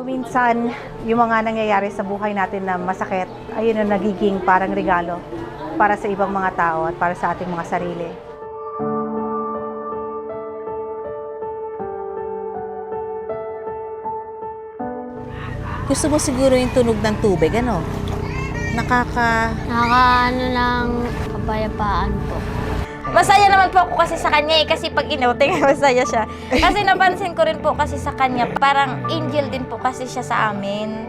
Minsan, yung mga nangyayari sa buhay natin na masakit, ayun ang nagiging parang regalo para sa ibang mga tao at para sa ating mga sarili. Gusto mo siguro yung tunog ng tubig, ano? Nakakaano ng kapayapaan po. Masaya naman po ako kasi sa kanya kasi pag inuting masaya siya. Kasi napansin ko rin po kasi sa kanya, parang angel din po kasi siya sa amin.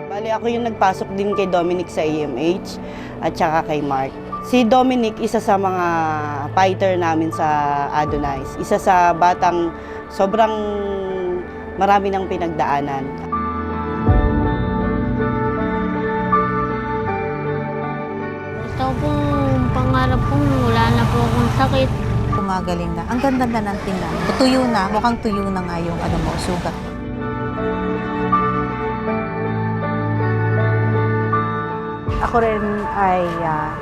Bali, ako yung nagpasok din kay Dominic sa AMH at saka kay Mark. Si Dominic, isa sa mga fighter namin sa Adonais. Isa sa batang sobrang marami ng pinagdaanan. Ito pong pangarap ko, wala na po akong sakit. Gumagaling na. Ang ganda na ng tingnan. Tuyo na. Mukhang tuyo na nga yung sugat. Ako rin ay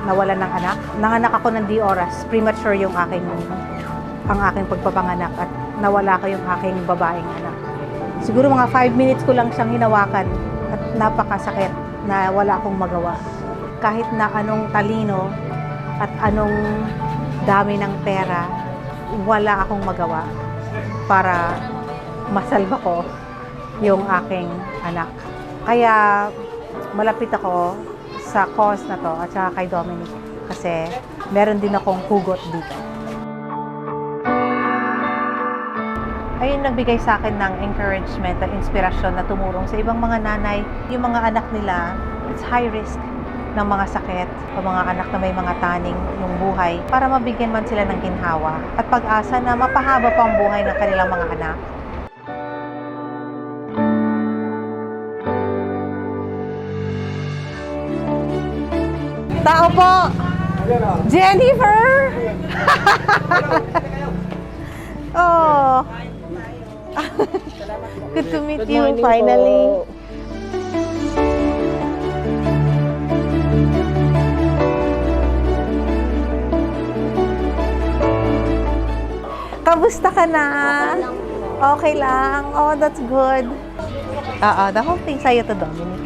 nawalan ng anak. Nanganak ako ng di oras. Premature yung ang aking pagpapanganak at nawala ko yung aking babaeng anak. Siguro mga 5 minutes ko lang siyang hinawakan at napakasakit na wala akong magawa. Kahit na anong talino at anong dami ng pera, wala akong magawa para masalba ko yung aking anak. Kaya malapit ako sa cause na to at saka kay Dominic kasi meron din akong hugot dito. Ayun nagbigay sa akin ng encouragement at inspirasyon na tumulong sa ibang mga nanay. Yung mga anak nila, it's high risk ng mga sakit o mga anak na may mga taning yung buhay para mabigyan man sila ng ginhawa at pag-asa na mapahaba pa ang buhay ng kanilang mga anak. Tao po! Jennifer! Oh! Good to meet you finally. Kamusta ka na? Okay lang. Oh, that's good. The whole thing sa'yo to, Dominic.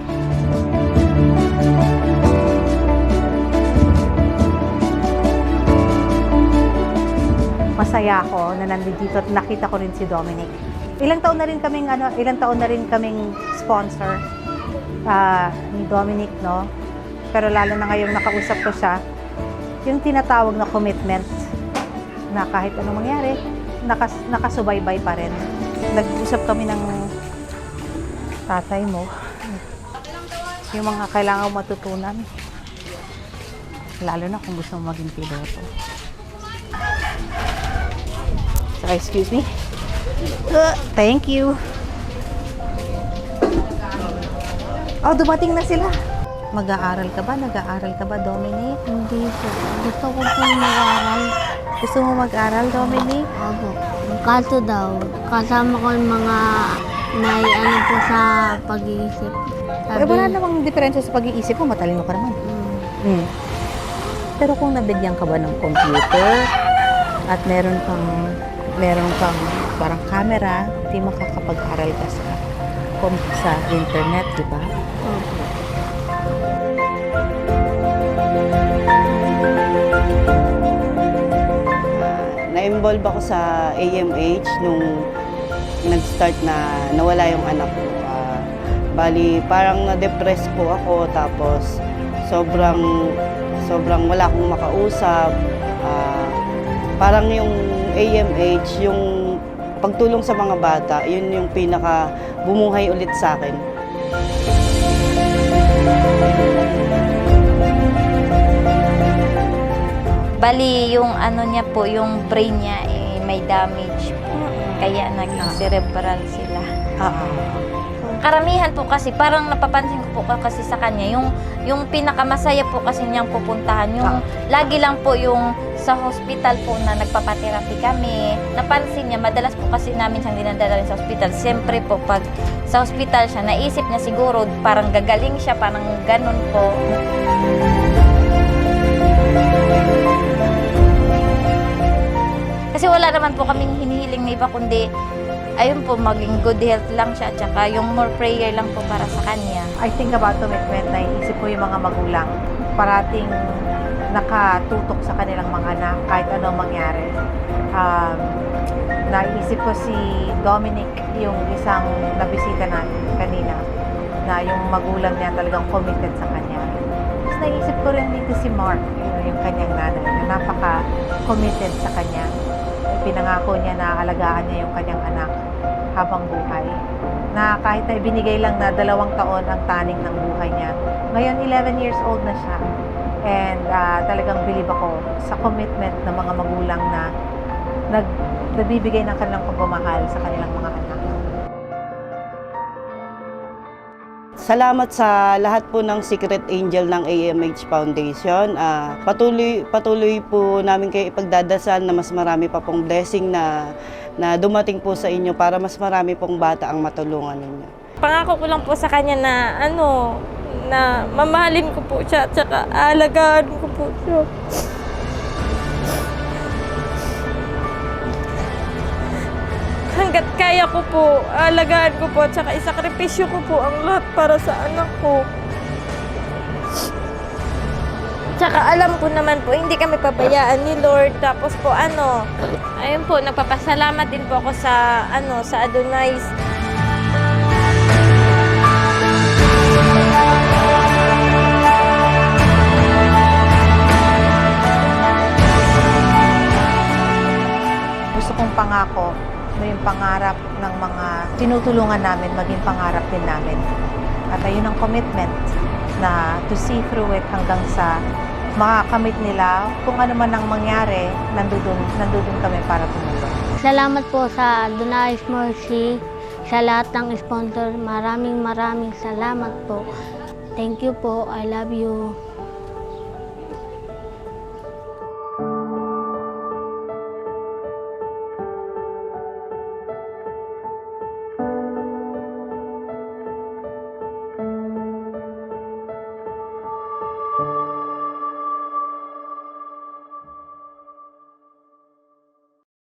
Masaya ako na nandito at nakita ko rin si Dominic. Ilang taon na rin kaming sponsor ni Dominic, no? Pero lalo na ngayong nakausap ko siya, yung tinatawag na commitment na kahit anong mangyari, nakasubaybay pa rin. Nag-usap kami ng tatay mo. Yung mga kailangan matutunan. Lalo na kung gusto mo maging piloto. Excuse me. Thank you. Oh, dumating na sila. Mag-aaral ka ba? Nag-aaral ka ba, Dominic? Hindi po. Gusto ko pong mag-aral. Gusto mo mag-aral, Dominic? Opo. Kaso daw, kasama ko yung mga may ano po sa pag-iisip. Wala namang diferensya sa pag-iisip mo. Matalino ka naman. Pero kung nabigyan ka ba ng computer at meron kang parang camera, di makakapag-aral ka sa internet, di ba? Opo. Na-involve ako sa AMH nung nag-start na nawala yung anak ko. Bali, parang na-depress po ako, tapos sobrang wala akong makausap. Parang yung AMH, yung pagtulong sa mga bata, yun yung pinaka bumuhay ulit sa akin. Bali, yung ano niya po, yung brain niya may damage po. Kaya naging cerebral sila. Karamihan po kasi, parang napapansin ko po kasi sa kanya, yung pinakamasaya po kasi niyang pupuntahan, yung lagi lang po yung sa hospital po na nagpapaterapi kami. Napansin niya, madalas po kasi namin siyang dinadala rin sa hospital. Siyempre po, pag sa hospital siya, naisip niya siguro, parang gagaling siya, parang ganun po. Kasi wala wala naman po kaming hinihiling na iba, kundi ayun po, maging good health lang siya, at saka yung more prayer lang po para sa kanya. I think about commitment, naiisip ko yung mga magulang. Parating nakatutok sa kanilang mga anak kahit ano mangyari. Naiisip ko si Dominic, yung isang nabisita natin kanina, na yung magulang niya talagang committed sa kanya. Tapos naiisip ko rin dito si Mark, yung kanyang nanay, na napaka-committed sa kanya. Pinangako niya na alagaan niya yung kanyang anak habang buhay. Na kahit na ibinigay lang na 2 taon ang taning ng buhay niya, ngayon 11 years old na siya. And talagang believe ako sa commitment ng mga magulang na nagbibigay ng kanilang pagmamahal sa kanilang mga anak. Salamat sa lahat po ng Secret Angel ng AMH Foundation. Patuloy po namin kayo ipagdadasal na mas marami pa pong blessing na dumating po sa inyo para mas marami pong bata ang matulungan ninyo. Pangako ko lang po sa kanya na na mamahalin ko po siya at saka aalagaan ko po siya. Hanggat kaya ko po, aalagaan ko po at saka isakripisyo ko po ang lahat para sa anak ko. Tsaka alam ko naman po, hindi kami pabayaan ni Lord. Tapos po ayun po, nagpapasalamat din po ako sa sa Adonai. Gusto kong pangako na yung pangarap ng mga tinutulungan namin, maging pangarap din namin. At ayun ang commitment na to see through it hanggang sa makakamit nila. Kung ano man ang mangyari, nandudun kami para tumulong. Salamat po sa Adonai's Mercy, sa lahat ng sponsor. Maraming salamat po. Thank you po. I love you.